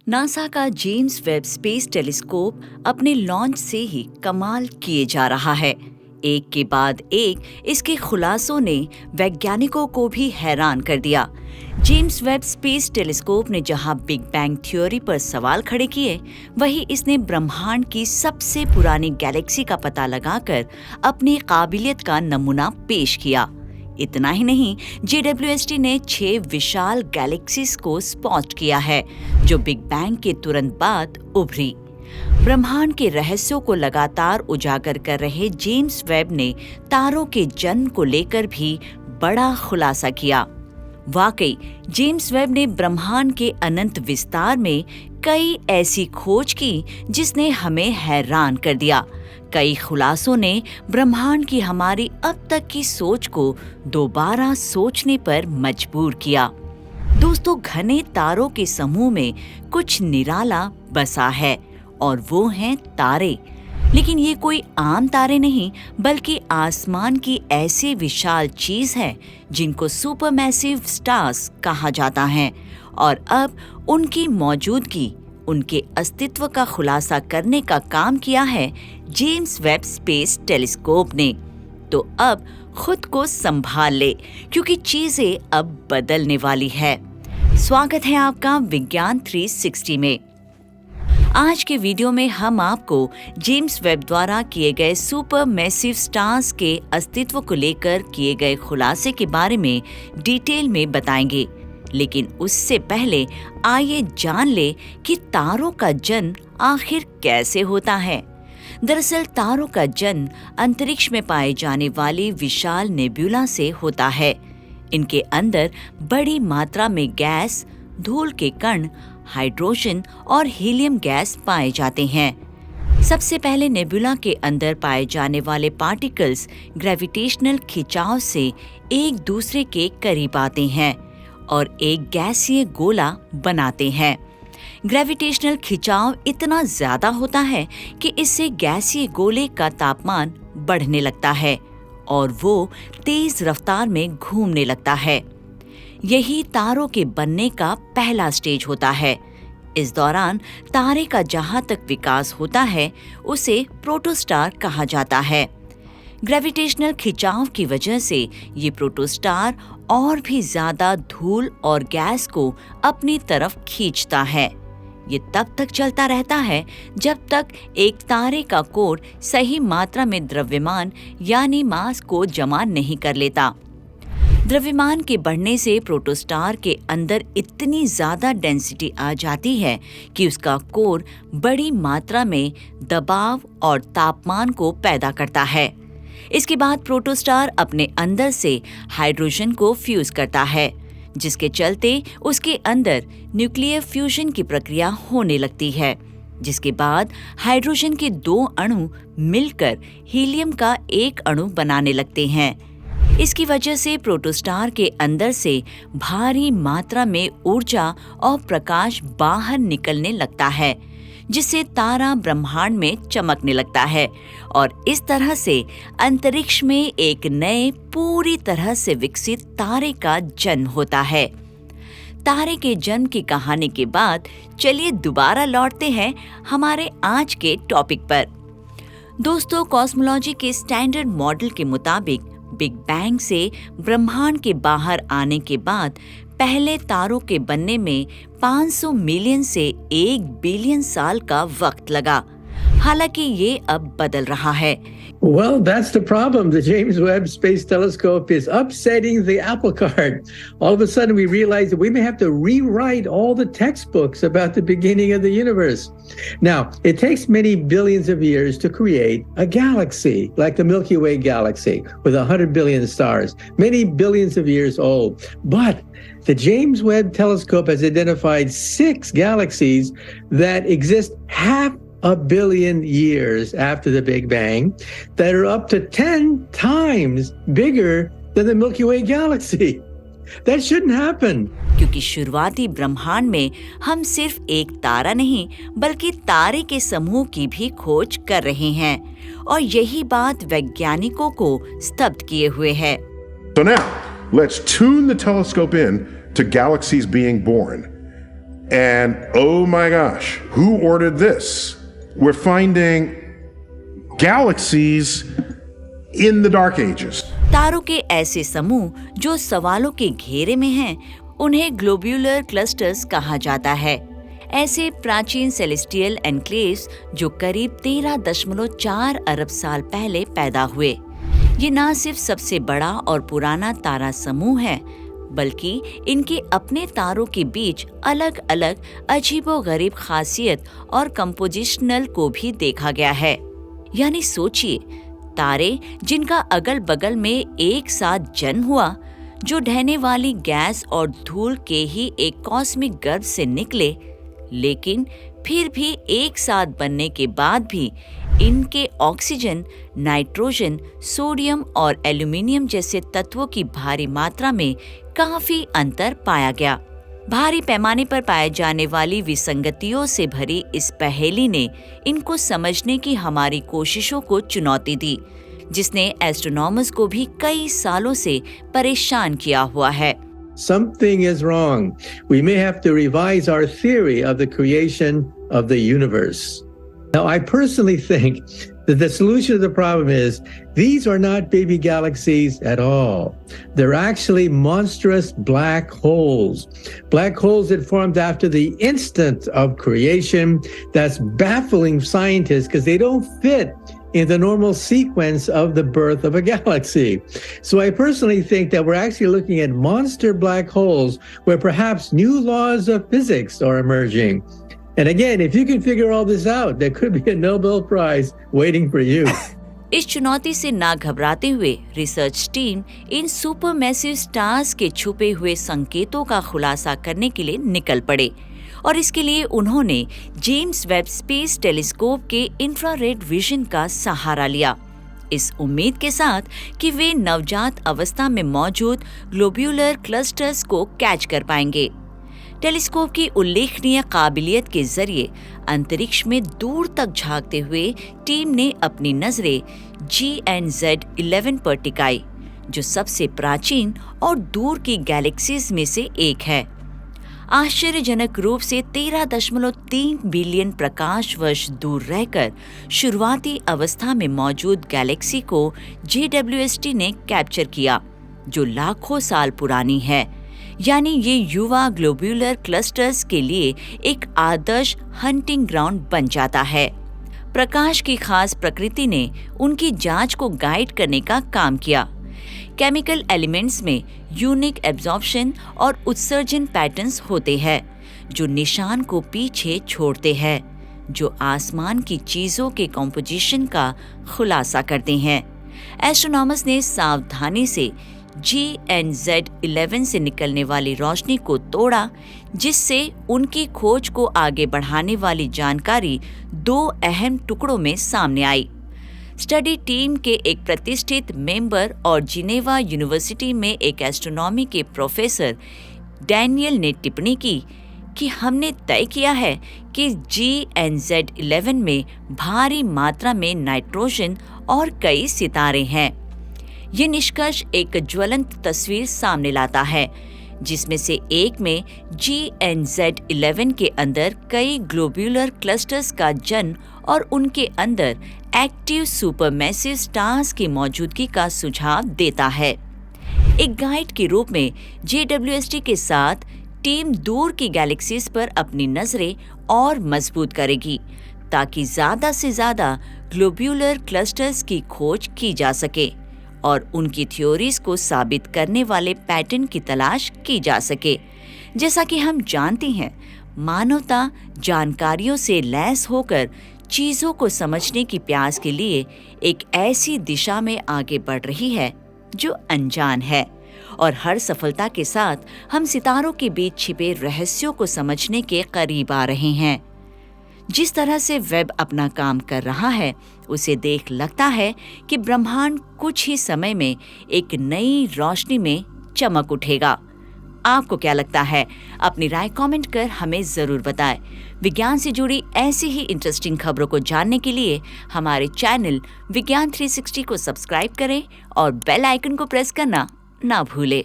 NASA का James Webb space telescope अपने launch से ही कमाल किए जा रहा है। एक के बाद एक इसके खुलासों ने वैज्ञानिकों को भी हैरान कर दिया। जेम्स वेब स्पेस टेलीस्कोप ने जहां बिग बैंग थ्योरी पर सवाल खड़े किए, वहीं इसने ब्रह्मांड की सबसे पुरानी गैलेक्सी का पता लगाकर अपनी काबिलियत का नमूना पेश किया। इतना ही नहीं, JWST ने 6 विशाल गैलेक्सीज को स्पॉट किया है जो बिग बैंग के तुरंत बाद उभरी। ब्रह्मांड के रहस्यों को लगातार उजागर कर रहे जेम्स वेब ने तारों के जन्म को लेकर भी बड़ा खुलासा किया। वाकई जेम्स वेब ने ब्रह्मांड के अनंत विस्तार में कई ऐसी खोज की जिसने हमें हैरान कर दिया। कई खुलासों ने ब्रह्मांड की हमारी अब तक की सोच को दोबारा सोचने पर मजबूर किया। दोस्तों, घने तारों के समूह में कुछ निराला बसा है और वो हैं तारे। लेकिन ये कोई आम तारे नहीं, बल्कि आसमान की ऐसी विशाल चीज है जिनको सुपरमैसिव स्टार्स कहा जाता है। और अब उनकी मौजूदगी, उनके अस्तित्व का खुलासा करने का काम किया है जेम्स वेब स्पेस टेलीस्कोप ने। तो अब खुद को संभाल ले, क्योंकि चीजें अब बदलने वाली है। स्वागत है आपका विज्ञान 360 में। आज के वीडियो में हम आपको जेम्स वेब द्वारा किए गए सुपर मैसिव स्टार्स के अस्तित्व को लेकर किए गए खुलासे के बारे में डिटेल में बताएंगे। लेकिन उससे पहले आइए जान ले कि तारों का जन्म आखिर कैसे होता है। दरअसल तारों का जन्म अंतरिक्ष में पाए जाने वाली विशाल नेबुला से होता है। इनके अंदर बड़ी मात्रा में गैस, धूल के कण, हाइड्रोजन और हीलियम गैस पाए जाते हैं। सबसे पहले नेबुला के अंदर पाए जाने वाले पार्टिकल्स ग्रेविटेशनल खिंचाव से एक दूसरे के करीब आते हैं और एक गैसीय गोला बनाते हैं। ग्रेविटेशनल खिंचाव इतना ज्यादा होता है कि इससे गैसीय गोले का तापमान बढ़ने लगता है और वो तेज रफ्तार में घूमने लगता है। यही तारों के बनने का पहला स्टेज होता है। इस दौरान तारे का जहां तक विकास होता है उसे प्रोटोस्टार कहा जाता है। ग्रेविटेशनल खिंचाव की वजह से ये प्रोटोस्टार और भी ज्यादा धूल और गैस को अपनी तरफ खींचता है। ये तब तक चलता रहता है जब तक एक तारे का कोर सही मात्रा में द्रव्यमान यानी मास को जमा नहीं कर लेता। द्रव्यमान के बढ़ने से प्रोटोस्टार के अंदर इतनी ज्यादा डेंसिटी आ जाती है कि उसका कोर बड़ी मात्रा में दबाव और तापमान को पैदा करता है। इसके बाद प्रोटोस्टार अपने अंदर से हाइड्रोजन को फ्यूज करता है, जिसके चलते उसके अंदर न्यूक्लियर फ्यूजन की प्रक्रिया होने लगती है, जिसके बाद हाइड्रोजन के 2 अणु मिलकर हीलियम का एक अणु बनाने लगते हैं। इसकी वजह से प्रोटोस्टार के अंदर से भारी मात्रा में ऊर्जा और प्रकाश बाहर निकलने लगता है, जिससे तारा ब्रह्मांड में चमकने लगता है और इस तरह से अंतरिक्ष में एक नए पूरी तरह से विकसित तारे का जन्म होता है। तारे के जन्म की कहानी के बाद चलिए दोबारा लौटते हैं हमारे आज के टॉपिक पर। दोस्तों, कॉस्मोलॉजी के स्टैंडर्ड मॉडल के मुताबिक बिग बैंग से ब्रह्मांड के बाहर आने के बाद पहले तारों के बनने में 500 मिलियन से 1 बिलियन साल का वक्त लगा। हालांकि ये अब बदल रहा है। Well, that's the problem. The James Webb Space Telescope is upsetting the apple cart. All of a sudden, we realize that we may have to rewrite all the textbooks about the beginning of the universe. Now, it takes many billions of years to create a galaxy, like the Milky Way galaxy, with 100 billion stars, many billions of years old. But the James Webb Telescope has identified 6 galaxies that exist half a billion years after the Big Bang that are up to 10 times bigger than the Milky Way galaxy. That shouldn't happen. क्योंकि शुरुआती ब्रह्मांड में हम सिर्फ एक तारा नहीं, बल्कि तारे के समूह की भी खोज कर रहे हैं और यही बात वैज्ञानिकों को स्तब्ध किए हुए है। So now, let's tune the telescope in to galaxies being born. And oh my gosh, who ordered this? We're finding galaxies in the dark ages. तारों के ऐसे समूह जो सवालों के घेरे में हैं, उन्हें ग्लोब्यूलर क्लस्टर्स कहा जाता है। ऐसे प्राचीन सेलेस्टियल एनक्लेव्स जो करीब 13.4 अरब साल पहले पैदा हुए। ये ना सिर्फ सबसे बड़ा और पुराना तारा समूह है, बल्कि इनके अपने तारों के बीच अलग अलग अजीबोगरीब खासियत और कंपोजिशनल को भी देखा गया है। यानी सोचिए, तारे जिनका अगल बगल में एक साथ जन्म हुआ, जो ढहने वाली गैस और धूल के ही एक कॉस्मिक गर्भ से निकले, लेकिन फिर भी एक साथ बनने के बाद भी इनके ऑक्सीजन, नाइट्रोजन, सोडियम और एल्यूमिनियम जैसे तत्वों की भारी मात्रा में काफी अंतर पाया गया। भारी पैमाने पर पाए जाने वाली विसंगतियों से भरी इस पहेली ने इनको समझने की हमारी कोशिशों को चुनौती दी, जिसने एस्ट्रोनॉमर्स को भी कई सालों से परेशान किया हुआ है। Something is wrong. We may have to revise our theory of the creation of the universe. Now, I personally think that the solution to the problem is these are not baby galaxies at all. They're actually monstrous black holes. Black holes that formed after the instant of creation. That's baffling scientists because they don't fit in the normal sequence of the birth of a galaxy. So I personally think that we're actually looking at monster black holes where perhaps new laws of physics are emerging. And again, if you can figure all this out, there could be a Nobel Prize waiting for you. इस चुनौती से ना घबराते हुए research team इन supermassive stars के छुपे हुए संकेतों का खुलासा करने के लिए निकल पड़े, और इसके लिए उन्होंने जेम्स वेब स्पेस टेलीस्कोप के इंफ्रारेड विजन का सहारा लिया, इस उम्मीद के साथ कि वे नवजात अवस्था में मौजूद ग्लोब्यूलर क्लस्टर्स को कैच कर पाएंगे। टेलीस्कोप की उल्लेखनीय काबिलियत के जरिए अंतरिक्ष में दूर तक झांकते हुए टीम ने अपनी नजरें GNZ11 पर टिकाई, जो सबसे प्राचीन और दूर की गैलेक्सीज में से एक है। आश्चर्यजनक रूप से 13.3 बिलियन प्रकाश वर्ष दूर रहकर शुरुआती अवस्था में मौजूद गैलेक्सी को JWST ने कैप्चर किया, जो लाखों साल पुरानी है। यानी ये युवा ग्लोब्यूलर क्लस्टर्स के लिए एक आदर्श हंटिंग ग्राउंड बन जाता है। प्रकाश की खास प्रकृति ने उनकी जांच को गाइड करने का काम किया। केमिकल एलिमेंट्स में यूनिक एब्जॉर्प्शन और उत्सर्जन पैटर्न्स होते हैं, जो निशान को पीछे छोड़ते हैं, जो आसमान की चीजों के कॉम्पोजिशन का खुलासा करते हैं। एस्ट्रोनॉमर्स ने सावधानी से GNZ11 से निकलने वाली रोशनी को तोड़ा, जिससे उनकी खोज को आगे बढ़ाने वाली जानकारी दो अहम टुकड़ों में सामने आई। स्टडी टीम के एक प्रतिष्ठित मेंबर और जिनेवा यूनिवर्सिटी में एक एस्ट्रोनॉमी के प्रोफेसर डैनियल ने टिप्पणी की कि हमने तय किया है कि GNZ11 में भारी मात्रा में नाइट्रोजन और कई सितारे हैं। ये निष्कर्ष एक ज्वलंत तस्वीर सामने लाता है, जिसमें से एक में GNZ11 के अंदर कई ग्लोब्यूलर क्लस्टर्स का जन्म और उनके अंदर एक्टिव सुपरमैसिव स्टार्स की मौजूदगी का सुझाव देता है। एक गाइड के रूप में JWST के साथ टीम दूर की गैलेक्सीज पर अपनी नजरें और मजबूत करेगी, ताकि ज्यादा से ज्यादा ग्लोब्यूलर क्लस्टर्स की खोज की जा सके और उनकी थ्योरीज को साबित करने वाले पैटर्न की तलाश की जा सके। जैसा कि हम जानते हैं, मानवता जानकारियों से लैस होकर चीजों को समझने की प्यास के लिए एक ऐसी दिशा में आगे बढ़ रही है जो अनजान है, और हर सफलता के साथ हम सितारों के बीच छिपे रहस्यों को समझने के करीब आ रहे हैं। जिस तरह से वेब अपना काम कर रहा है, उसे देख लगता है कि ब्रह्मांड कुछ ही समय में एक नई रोशनी में चमक उठेगा। आपको क्या लगता है? अपनी राय कमेंट कर हमें जरूर बताएं। विज्ञान से जुड़ी ऐसी ही इंटरेस्टिंग खबरों को जानने के लिए हमारे चैनल विज्ञान 360 को सब्सक्राइब करें और बेल आइकन को प्रेस करना ना भूलें।